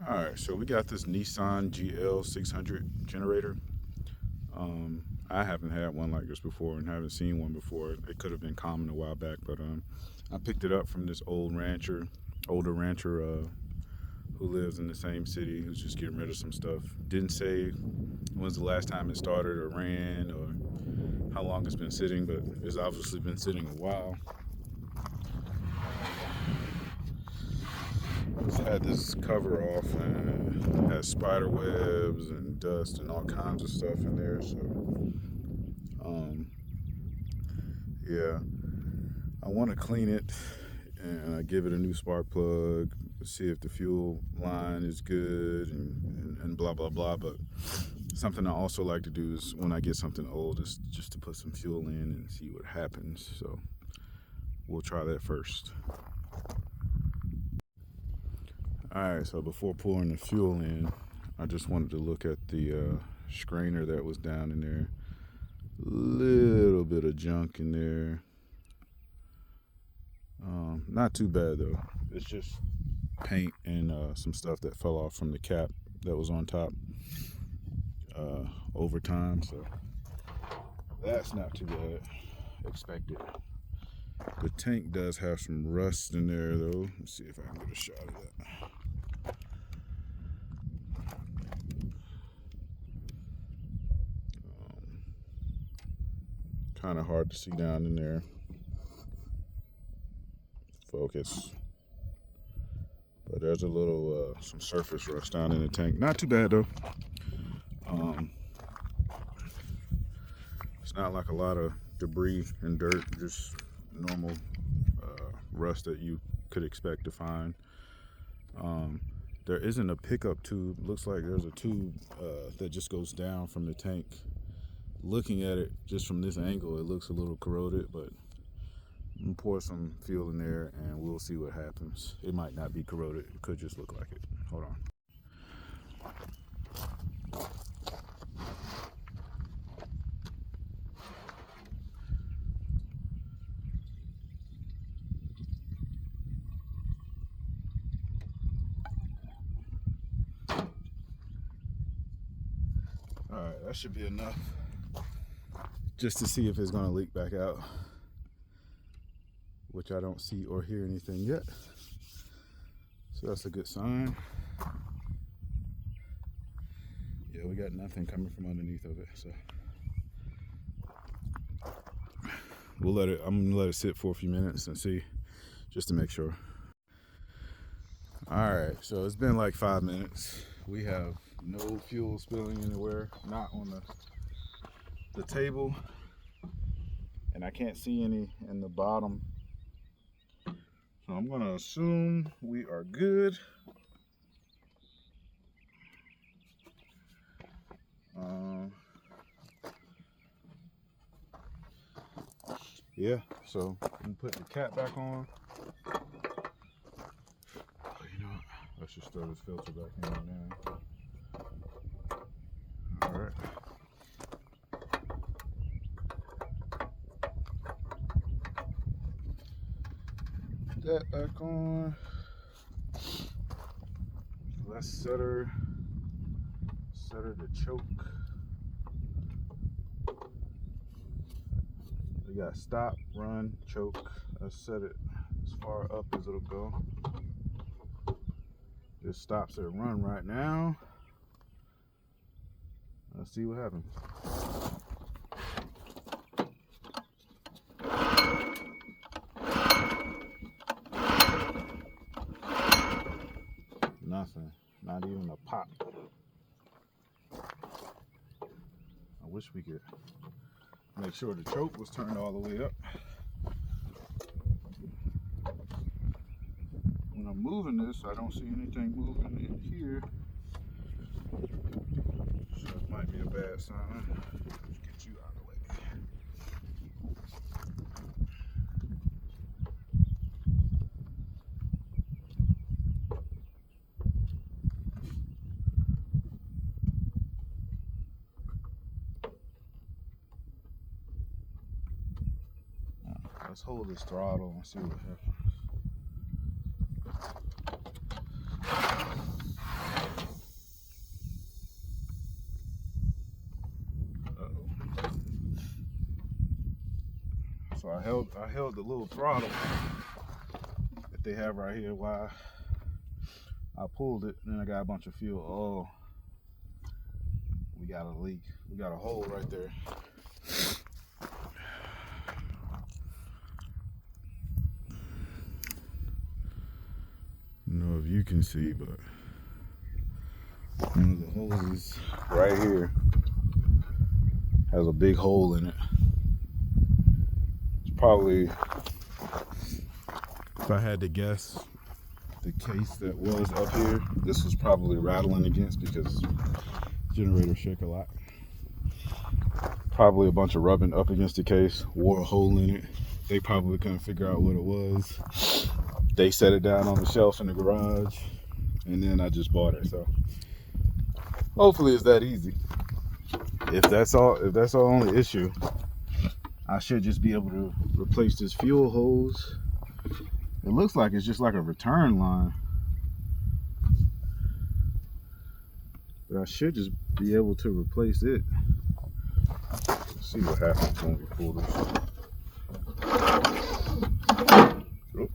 Alright, so we got this Nissan GL 600 generator. I haven't had one like this before and haven't seen one before. It could have been common a while back, but I picked it up from this older rancher who lives in the same city, who's just getting rid of some stuff. Didn't say when was the last time it started or ran or how long it's been sitting, but it's obviously been sitting a while. It's had this cover off and it has spider webs and dust and all kinds of stuff in there. So, yeah, I want to clean it and I give it a new spark plug, see if the fuel line is good and blah blah blah. But something I also like to do is when I get something old is just to put some fuel in and see what happens. So we'll try that first. Alright, so before pouring the fuel in, I just wanted to look at the strainer that was down in there. Little bit of junk in there. Not too bad though. It's just paint and some stuff that fell off from the cap that was on top over time. So that's not too bad. Expected. The tank does have some rust in there though. Let's see if I can get a shot of that. Kind of hard to see down in there. Focus. But there's a little some surface rust down in the tank. Not too bad though. It's not like a lot of debris and dirt, just normal rust that you could expect to find. There isn't a pickup tube. Looks like there's a tube that just goes down from the tank. Looking at it just from this angle, it looks a little corroded, but I'm gonna pour some fuel in there and we'll see what happens. It might not be corroded, it could just look like it. Hold on. Alright, that should be enough just to see if it's gonna leak back out, which I don't see or hear anything yet. So that's a good sign. Yeah, we got nothing coming from underneath of it, so we'll let it, I'm gonna let it sit for a few minutes and see, just to make sure. Alright, so it's been like 5 minutes. We have no fuel spilling anywhere, not on the table, and I can't see any in the bottom. So I'm gonna assume we are good. Yeah, so I'm putting the cap back on. Oh, you know what? Let's just throw this filter back in right now. All right. That back on. Let's set her to choke. We got stop, run, choke. Let's set it as far up as it'll go. It stops at run right now. Let's see what happens. Nothing, not even a pop. I wish we could make sure the choke was turned all the way up. When I'm moving this, I don't see anything moving in here. So it might be a bad sign. Let's get you out of the way. Let's hold this throttle and see what happens. So I held the little throttle that they have right here while I pulled it, and then I got a bunch of fuel. Oh, we got a leak. We got a hole right there. I don't know if you can see, but one of the hoses right here has a big hole in it. It's probably, if I had to guess, the case that was up here, this was probably rattling against because generators shake a lot. Probably a bunch of rubbing up against the case, wore a hole in it. They probably couldn't figure out what it was. They set it down on the shelf in the garage, and then I just bought it. So hopefully it's that easy. If that's the only issue, I should just be able to replace this fuel hose. It looks like it's just like a return line, but I should just be able to replace it. Let's see what happens when we pull this. Oh.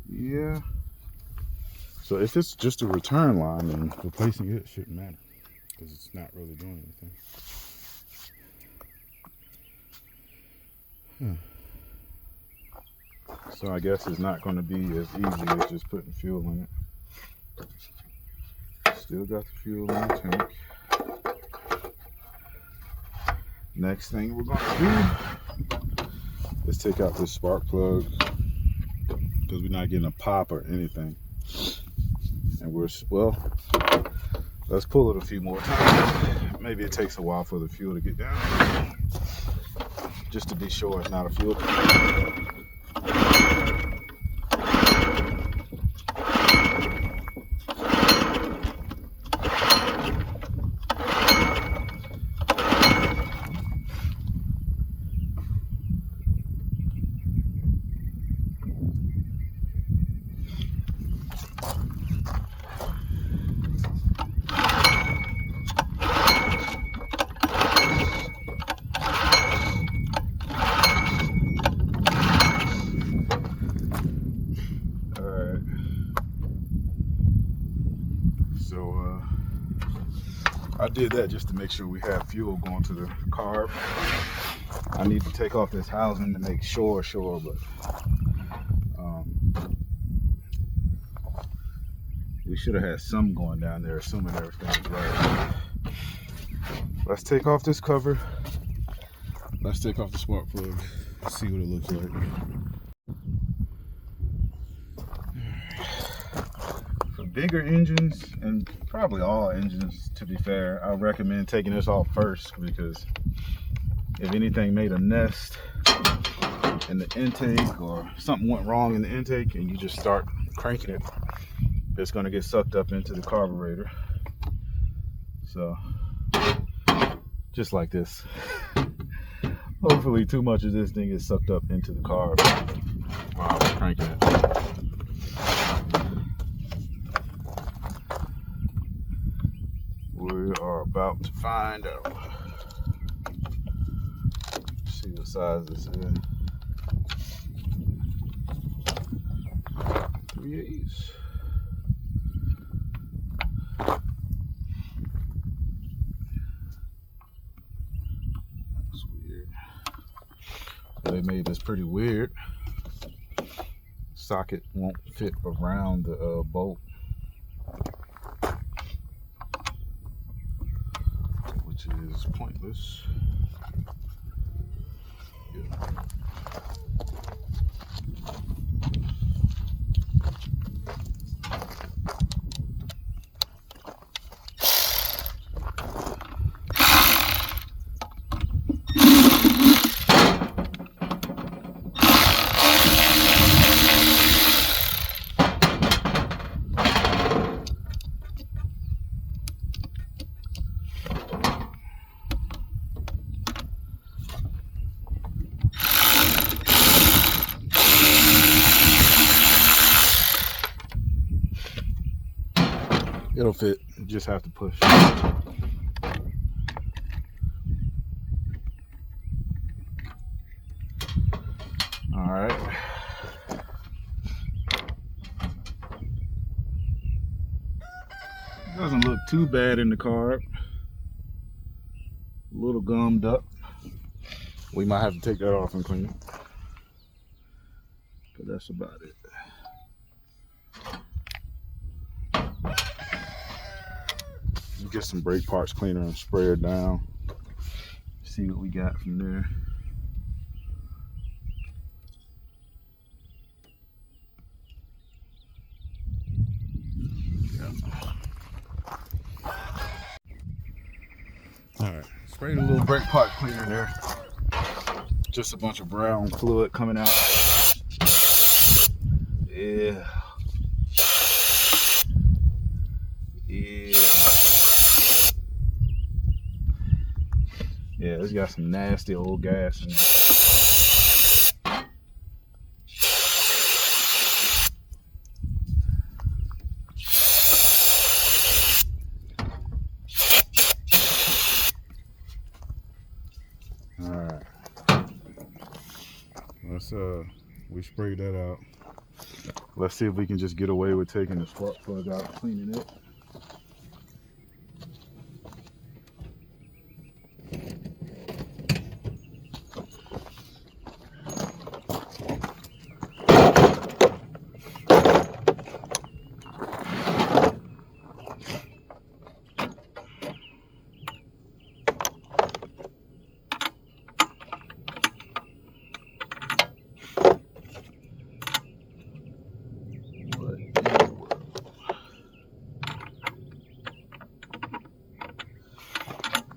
Yeah. So if it's just a return line, then replacing it shouldn't matter because it's not really doing anything. So I guess it's not going to be as easy as just putting fuel in it. Still got the fuel in the tank. Next thing we're going to do is take out this spark plug because we're not getting a pop or anything. And let's pull it a few more times. Maybe it takes a while for the fuel to get down, just to be sure it's not a fuel pump. I did that just to make sure we have fuel going to the carb. I need to take off this housing to make sure, but we should have had some going down there, assuming everything was right. Let's take off this cover. Let's take off the spark plug. Let's see what it looks like. For bigger engines, and probably all engines to be fair, I recommend taking this off first, because if anything made a nest in the intake or something went wrong in the intake and you just start cranking it, it's going to get sucked up into the carburetor. So just like this, hopefully too much of this thing is sucked up into the carb while I was cranking it. We are about to find out. See what size this is. 3/8. That's weird. They made this pretty weird. Socket won't fit around the bolt, which is pointless. Yeah. It'll fit. You just have to push. All right. Doesn't look too bad in the carb. A little gummed up. We might have to take that off and clean it. But that's about it. Get some brake parts cleaner and spray it down. See what we got from there. Alright, sprayed a little brake part cleaner there. Just a bunch of brown fluid coming out. Yeah. Yeah, it's got some nasty old gas in there. Alright. Let's we sprayed that out. Let's see if we can just get away with taking the spark plug out and cleaning it.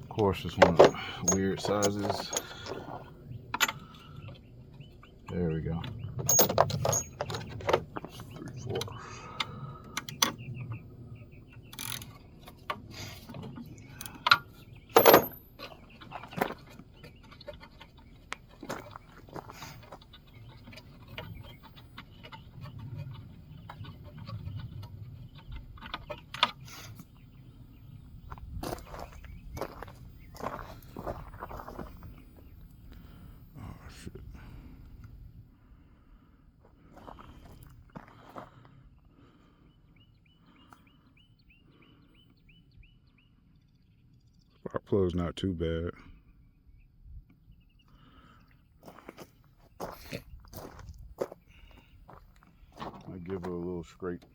Of course, it's one of the weird sizes. There we go. 3/4. Spark plug's not too bad. I give it a little scrape.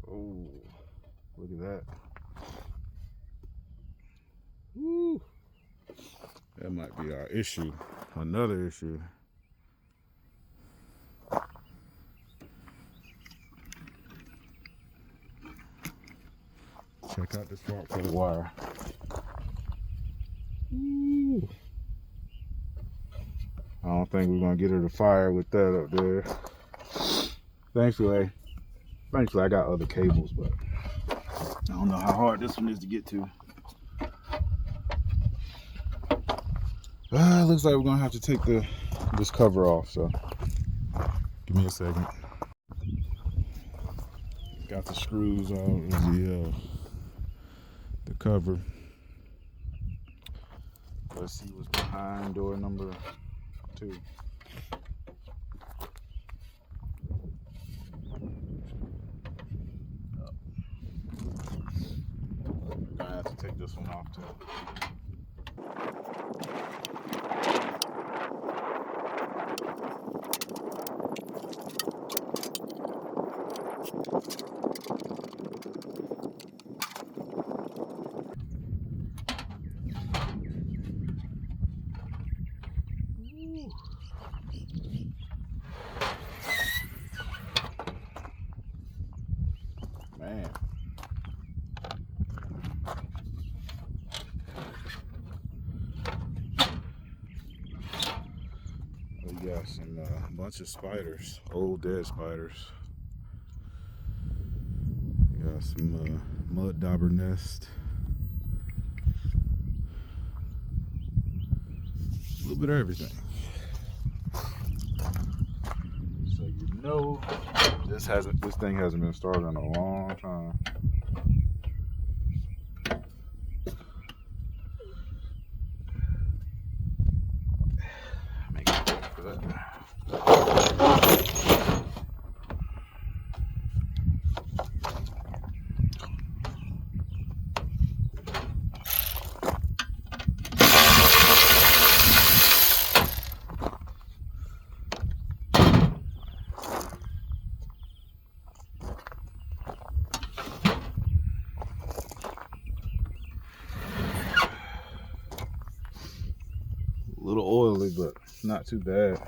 Oh, look at that. Woo. That might be our issue. Another issue. Check out this spark plug wire. Woo. I don't think we're gonna get her to fire with that up there. Thankfully I got other cables, but I don't know how hard this one is to get to. Looks like we're gonna have to take this cover off, so give me a second. Got the screws out of the cover. Let's see what's behind door number 2. I have to take this one off too. Man. We got some bunch of spiders, old dead spiders. We got some mud dauber nest. A little bit of everything. So you know this thing hasn't been started in a long time. Make it for that. A little oily, but not too bad.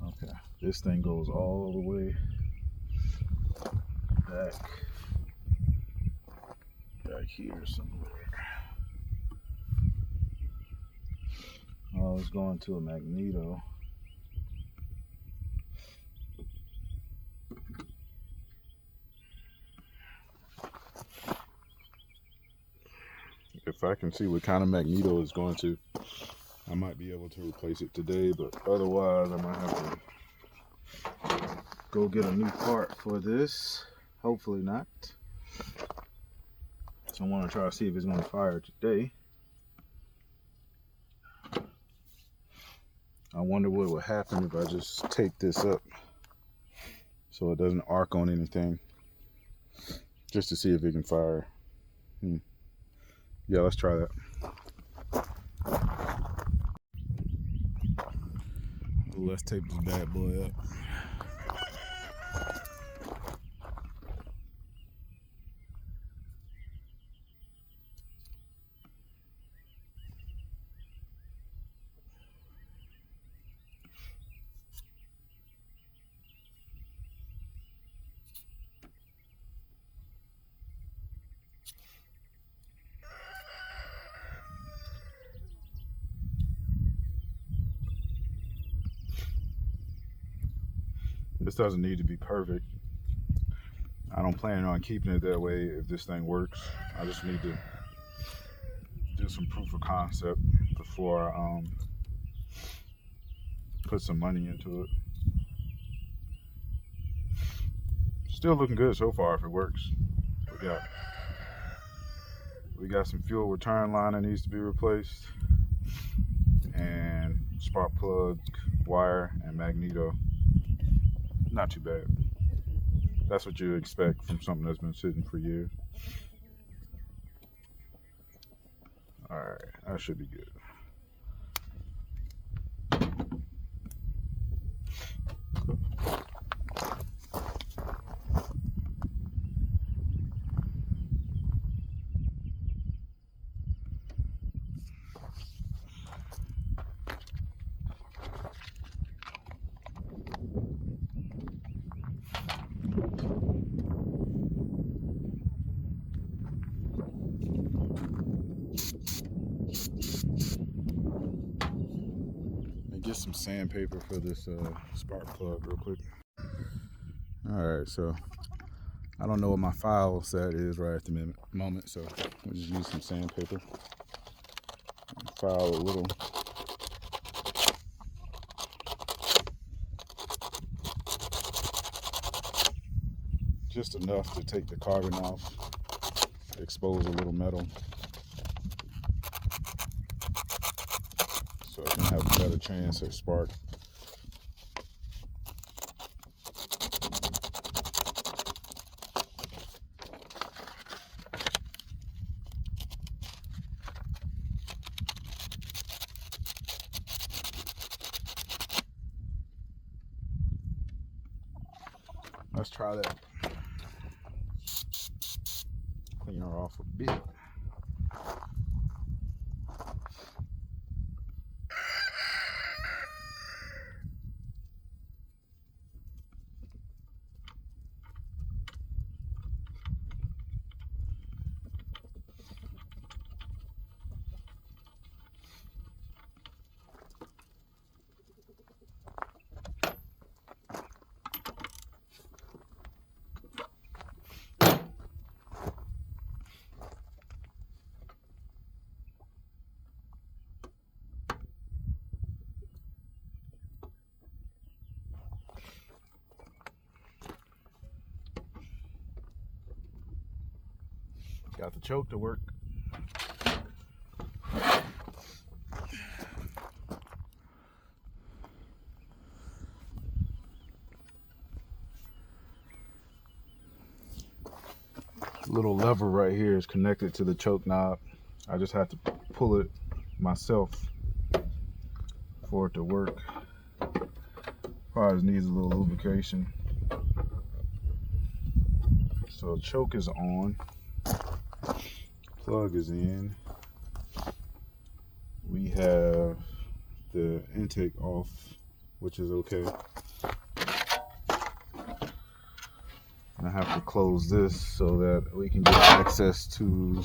Okay, this thing goes all the way back here somewhere. Oh, it's going to a magneto. If I can see what kind of magneto it's going to, I might be able to replace it today, but otherwise I might have to go get a new part for this. Hopefully not. So I want to try to see if it's going to fire today. I wonder what would happen if I just tape this up so it doesn't arc on anything, just to see if it can fire. Yeah, let's try that. Let's tape this bad boy up. This doesn't need to be perfect. I don't plan on keeping it that way if this thing works. I just need to do some proof of concept before I put some money into it. Still looking good so far if it works. We got some fuel return line that needs to be replaced, and spark plug, wire, and magneto. Not too bad. That's what you expect from something that's been sitting for years. Alright, that should be good. Get some sandpaper for this spark plug real quick. Alright, so I don't know what my file set is right at the moment, so we'll just use some sandpaper. File a little. Just enough to take the carbon off, expose a little metal, so I can have a better chance at spark. Let's try that. Clean her off a bit. Got the choke to work. Little lever right here is connected to the choke knob. I just have to pull it myself for it to work. Probably needs a little lubrication. So choke is on, plug is in. We have the intake off, which is okay. I have to close this so that we can get access to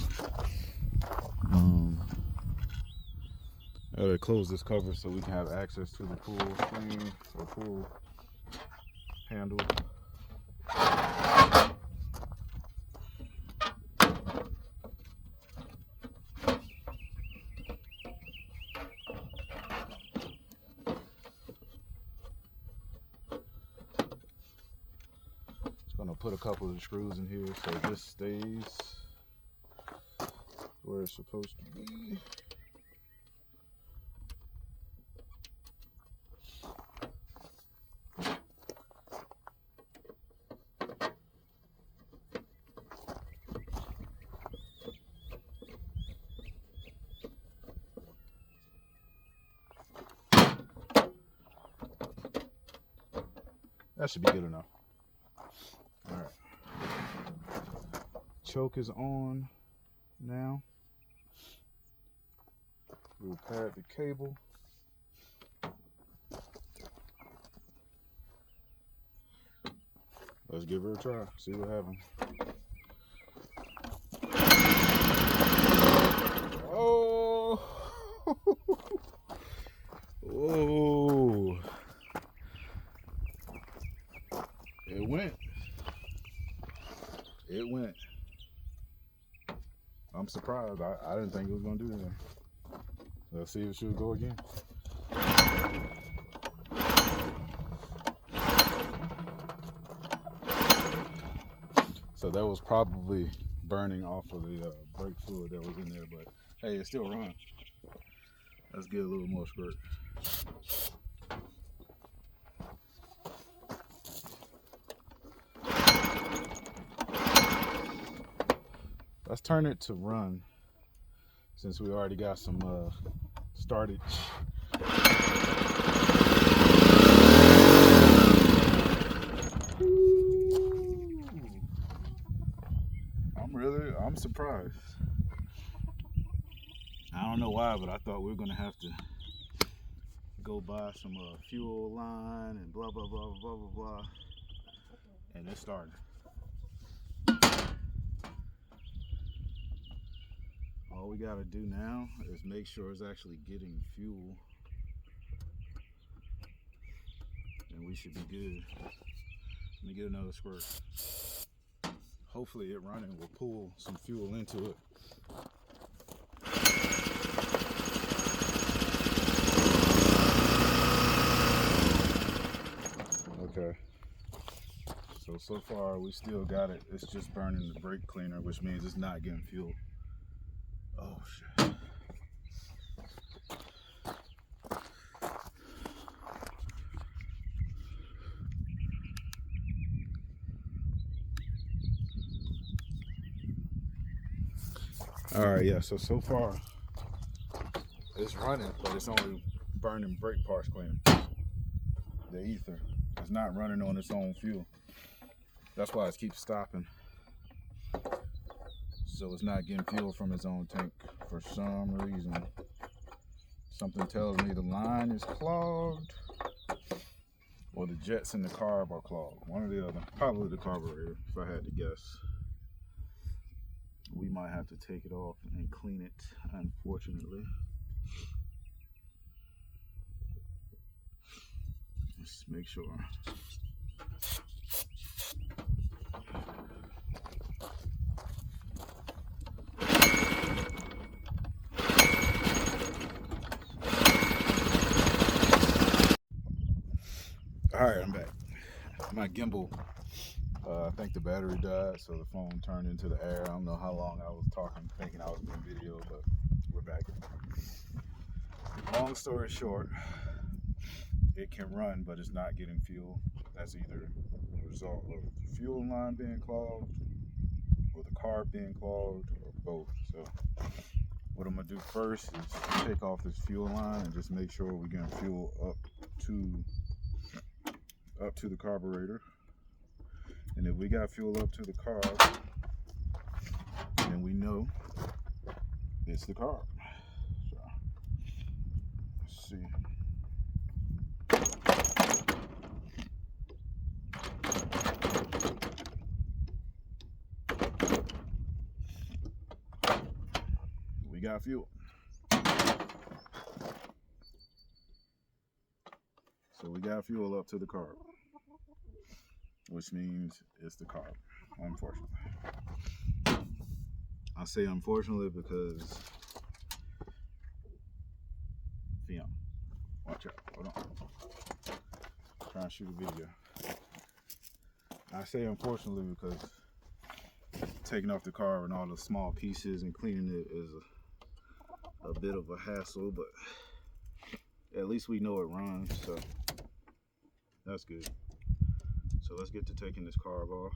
I gotta close this cover so we can have access to the pool screen or pool handle. Gonna put a couple of the screws in here so this stays where it's supposed to be. That should be good enough. All right. Choke is on now. We'll pad the cable. Let's give her a try. See what happens. Oh! Oh! It went. It went. I'm surprised. I didn't think it was gonna do that. Let's see if she'll go again. So that was probably burning off of the brake fluid that was in there, but hey, it still runs. Let's get a little more squirt. Let's turn it to run since we already got some started. I'm surprised. I don't know why, but I thought we were gonna have to go buy some fuel line and blah blah blah blah blah blah, and it started. All we gotta do now is make sure it's actually getting fuel, and we should be good. Let me get another squirt. Hopefully it running will pull some fuel into it. Okay. So far we still got it. It's just burning the brake cleaner, which means it's not getting fuel. Oh shit. All right, yeah, so far it's running, but it's only burning brake parts cleaner. The ether. It's not running on its own fuel. That's why it keeps stopping. So it's not getting fuel from its own tank for some reason. Something tells me the line is clogged or the jets in the carb are clogged. One or the other. Probably the carburetor, if I had to guess. We might have to take it off and clean it, unfortunately. Let's make sure. All right, I'm back. My gimbal I think the battery died, so the phone turned into the air. I don't know how long I was talking, thinking I was doing video, but we're back. Long story short, it can run, but it's not getting fuel. That's either a result of the fuel line being clogged, or the carb being clogged, or both. So what I'm gonna do first is take off this fuel line and just make sure we're getting fuel up to the carburetor. And if we got fuel up to the carb, then we know it's the carb. So let's see. We got fuel. So we got fuel up to the carb, which means it's the carb, unfortunately. I say unfortunately because, watch out, hold on. I'm trying to shoot a video. I say unfortunately because taking off the carb and all the small pieces and cleaning it is a bit of a hassle, but at least we know it runs, so that's good. So let's get to taking this carb off.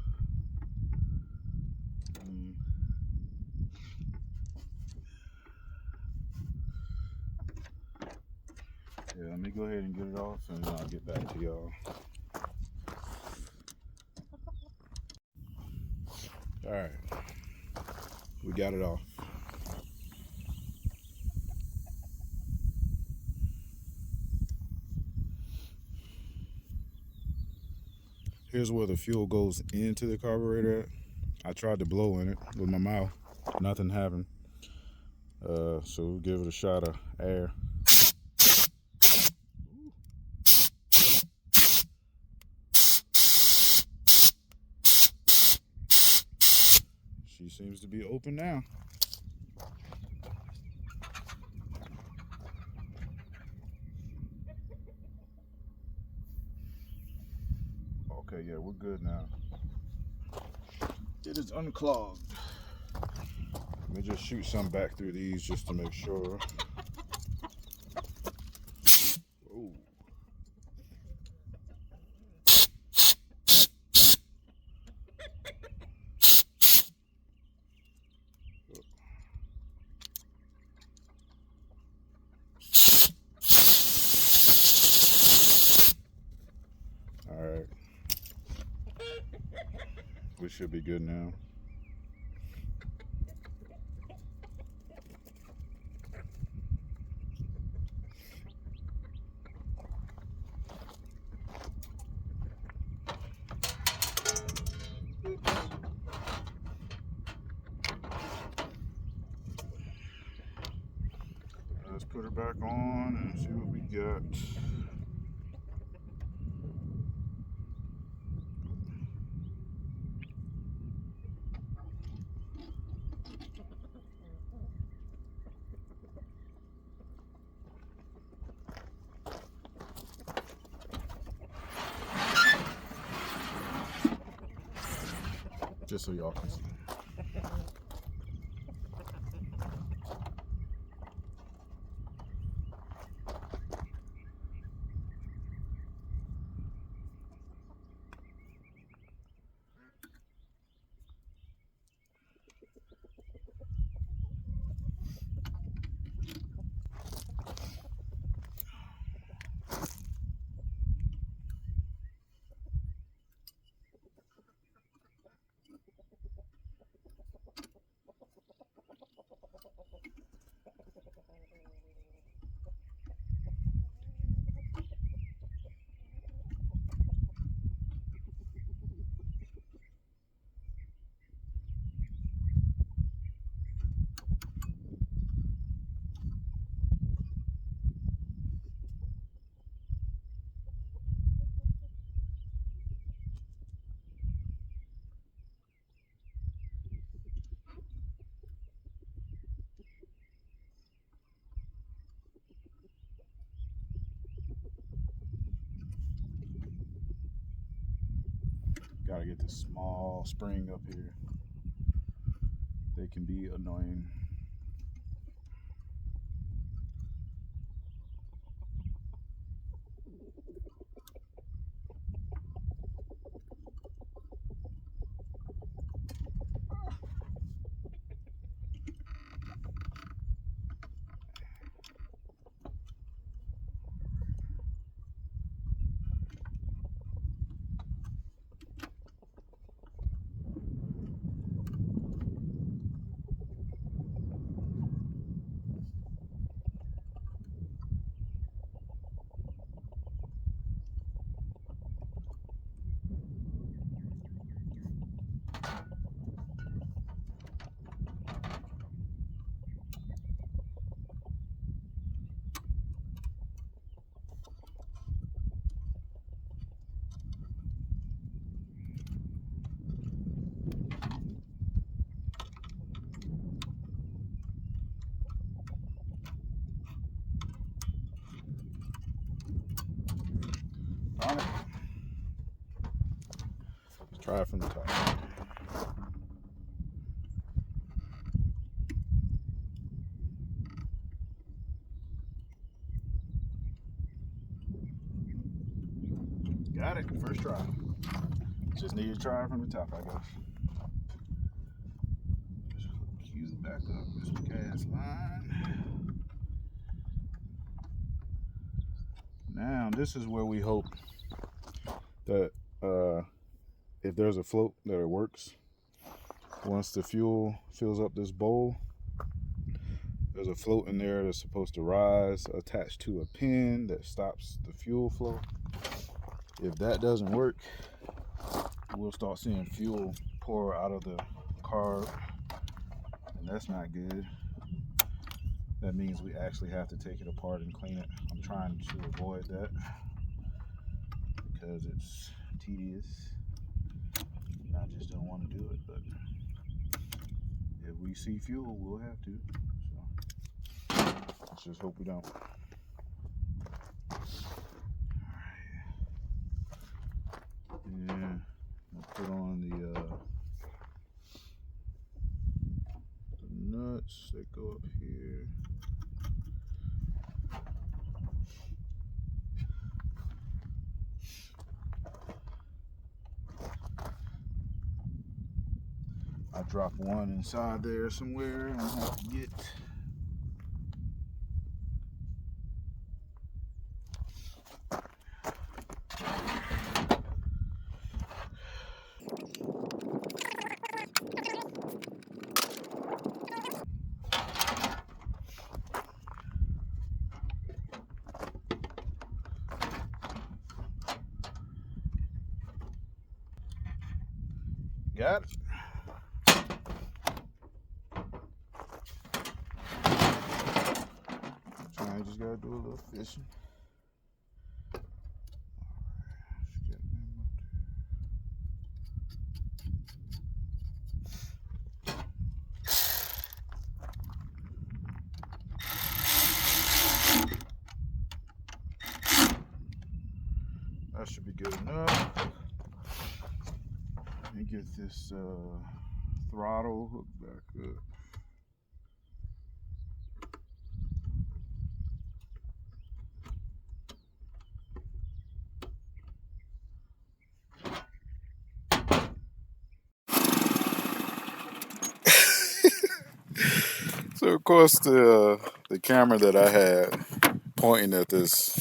Yeah, let me go ahead and get it off and I'll get back to y'all. All right, we got it off. Here's where the fuel goes into the carburetor at. I tried to blow in it with my mouth. Nothing happened. So we'll give it a shot of air. She seems to be open now. Okay, yeah, we're good now. It is unclogged. Let me just shoot some back through these just to make sure. Ooh. All right. We should be good now. Let's put her back on and see what we got. Just so y'all can see. Gotta get this small spring up here. They can be annoying. Darn it. Let's try it from the top. Got it, first try. Just need to try it from the top, I guess. Just hook Q back up this gas line. Now, this is where we hope that if there's a float, that it works. Once the fuel fills up this bowl, there's a float in there that's supposed to rise attached to a pin that stops the fuel flow. If that doesn't work, we'll start seeing fuel pour out of the carb, and that's not good. That means we actually have to take it apart and clean it. I'm trying to avoid that because it's tedious and I just don't want to do it, but if we see fuel, we'll have to. So let's just hope we don't. Yeah, I'll put on the nuts that go up here. I dropped one inside there somewhere. I have to get. Got it. I just gotta do a little fishing. That should be good enough. Let me get this throttle hooked back up. So of course the camera that I had pointing at this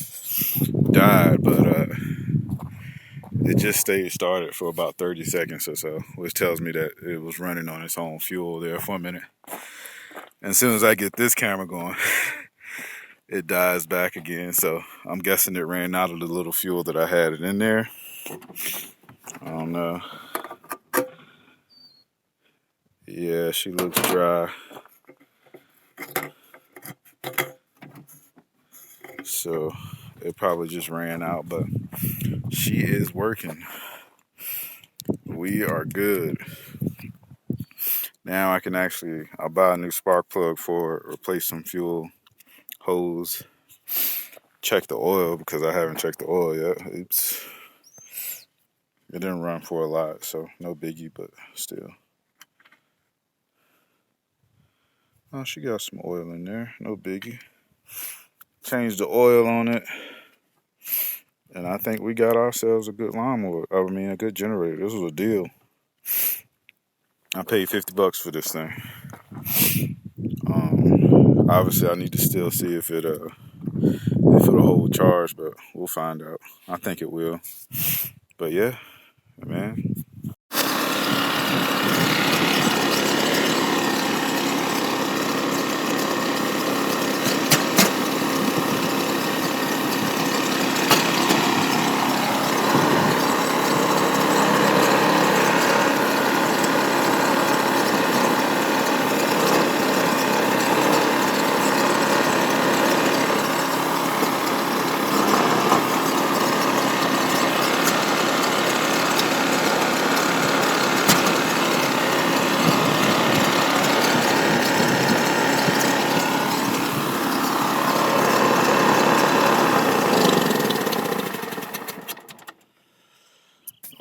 died, but it just stayed started for about 30 seconds or so, which tells me that it was running on its own fuel there for a minute. And as soon as I get this camera going, it dies back again. So I'm guessing it ran out of the little fuel that I had it in there. I don't know. Yeah, she looks dry. So it probably just ran out, but she is working. We are good. Now I can I'll buy a new spark plug for it, replace some fuel hose, check the oil because I haven't checked the oil yet. Oops. It didn't run for a lot, so no biggie, but still. Oh, she got some oil in there, no biggie. Changed the oil on it, and I think we got ourselves a good lawnmower. I mean, a good generator. This was a deal. I paid $50 for this thing. Obviously, I need to still see if it'll hold charge, but we'll find out. I think it will. But yeah, man.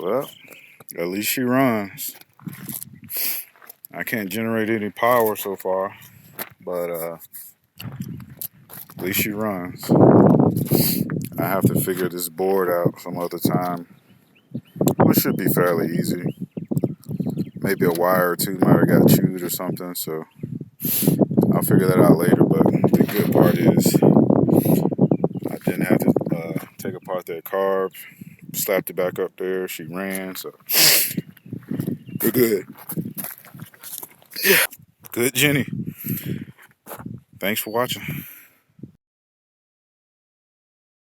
Well, at least she runs. I can't generate any power so far, but at least she runs. I have to figure this board out some other time, which should be fairly easy. Maybe a wire or two might have got chewed or something, so I'll figure that out later. But the good part is I didn't have to take apart that carb, slapped it back up there. She ran, so we're good. Yeah, good, Jenny. Thanks for watching.